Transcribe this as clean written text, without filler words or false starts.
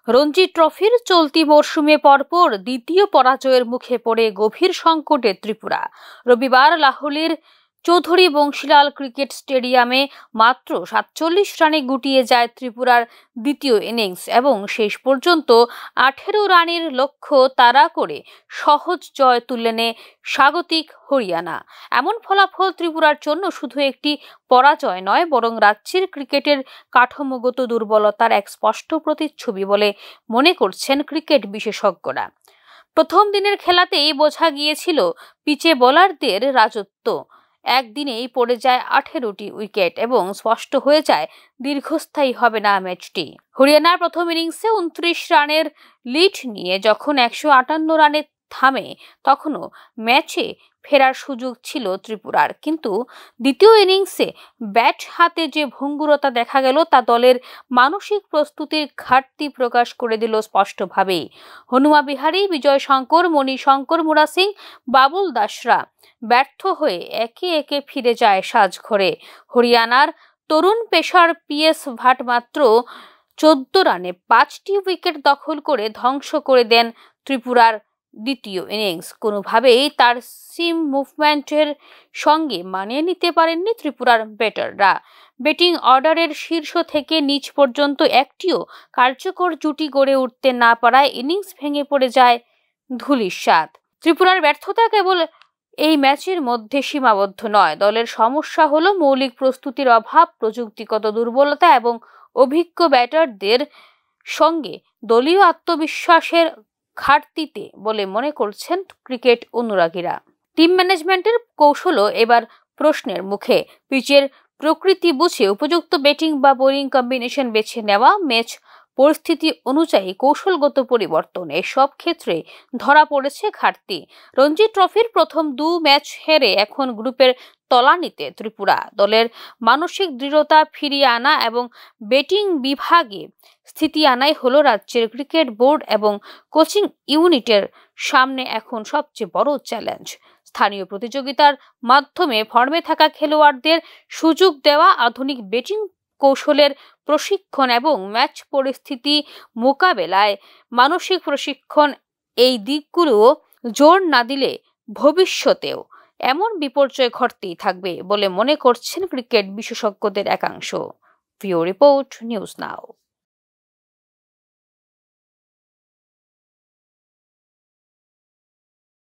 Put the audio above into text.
রঞ্জি ট্রফির চলতি মরশুমে পরপর দ্বিতীয় পরাজয়ের মুখে পড়ে গভীর সংকটে ত্রিপুরা। রবিবার লাহোরের চৌধুরী বংশীলাল ক্রিকেট স্টেডিয়ামে মাত্র ৪৭ রানে গুটিয়ে যায় ত্রিপুরার দ্বিতীয় ইনিংস এবং শেষ পর্যন্ত ১৮ রানের লক্ষ্য তাড়া করে সহজ জয় তুলে নেয় স্বাগতিক হরিয়ানা। এমন ফলাফল ত্রিপুরার জন্য শুধু একটি পরাজয় নয়, বরং রাজ্যের ক্রিকেটের কাঠামোগত দুর্বলতার এক স্পষ্ট প্রতিচ্ছবি বলে মনে করছেন ক্রিকেট বিশেষজ্ঞরা। প্রথম দিনের খেলাতেই বোঝা গিয়েছিল পিচে বোলারদের রাজত্ব। একদিনেই পড়ে যায় ১৮টি উইকেট এবং স্পষ্ট হয়ে যায় দীর্ঘস্থায়ী হবে না ম্যাচটি। হরিয়ানার প্রথম ইনিংসে ২৯ রানের লিড নিয়ে যখন ১৫৮ রানে থামে, তখনও ম্যাচে ফেরার সুযোগ ছিল ত্রিপুরার, কিন্তু দ্বিতীয় ইনিংসে ব্যাট হাতে যে ভঙ্গুরতা দেখা গেল তা দলের মানসিক প্রস্তুতির ঘাটতি প্রকাশ করে দিল স্পষ্টভাবেই। হনুমা বিহারী, বিজয় শঙ্কর, মণি শঙ্কর, মুরা সিং, বাবুল দাসরা ব্যর্থ হয়ে একে একে ফিরে যায় সাজঘরে। হরিয়ানার তরুণ পেসার PS ভাট মাত্র ১৪ রানে ৫টি উইকেট দখল করে ধ্বংস করে দেন ত্রিপুরার দ্বিতীয় ইনিংস। কোনোভাবেই তার সিম মুভমেন্টের সঙ্গে মানিয়ে নিতে পারেননি ত্রিপুরার ব্যাটাররা। ব্যাটিং অর্ডারের শীর্ষ থেকে নিচ পর্যন্ত একটিও কার্যকর জুটি গড়ে উঠতে না পারায় ইনিংস ভেঙে পড়ে যায় ধূলিসাৎ। ত্রিপুরার ব্যর্থতা কেবল এই ম্যাচের মধ্যে সীমাবদ্ধ নয়। দলের সমস্যা হলো মৌলিক প্রস্তুতির অভাব, প্রযুক্তিগত দুর্বলতা এবং অভিজ্ঞ ব্যাটারদের সঙ্গে দলীয় আত্মবিশ্বাসের ঘাটতিতে বলে মনে করছেন ক্রিকেট অনুরাগীরা। টিম ম্যানেজমেন্টের কৌশলও এবার প্রশ্নের মুখে। পিচের প্রকৃতি বুঝে উপযুক্ত ব্যাটিং বা বোলিং কম্বিনেশন বেছে নেওয়া, ম্যাচ পরিস্থিতি অনুযায়ী কৌশলগত পরিবর্তন, এসব ক্ষেত্রে ধরা পড়েছে ঘাটতি। রঞ্জি ট্রফির প্রথম ২ ম্যাচ হেরে এখন গ্রুপের তলানিতে ত্রিপুরা। দলের মানসিক দৃঢ়তা ফিরিয়ে আনা এবং ব্যাটিং বিভাগে স্থিতি আনাই হলো রাজ্যের ক্রিকেট বোর্ড এবং কোচিং ইউনিটের সামনে এখন সবচেয়ে বড় চ্যালেঞ্জ। স্থানীয় প্রতিযোগিতার মাধ্যমে ফর্মে থাকা খেলোয়াড়দের সুযোগ দেওয়া, আধুনিক ব্যাটিং কৌশলের প্রশিক্ষণ এবং ম্যাচ পরিস্থিতি মোকাবেলায় মানসিক প্রশিক্ষণ, এই দিকগুলো জোর না দিলে ভবিষ্যতেও এমন বিপর্যয় ঘটতেই থাকবে বলে মনে করছেন ক্রিকেট বিশেষজ্ঞদের একাংশ। ভিও রিপোর্ট, নিউজ নাও।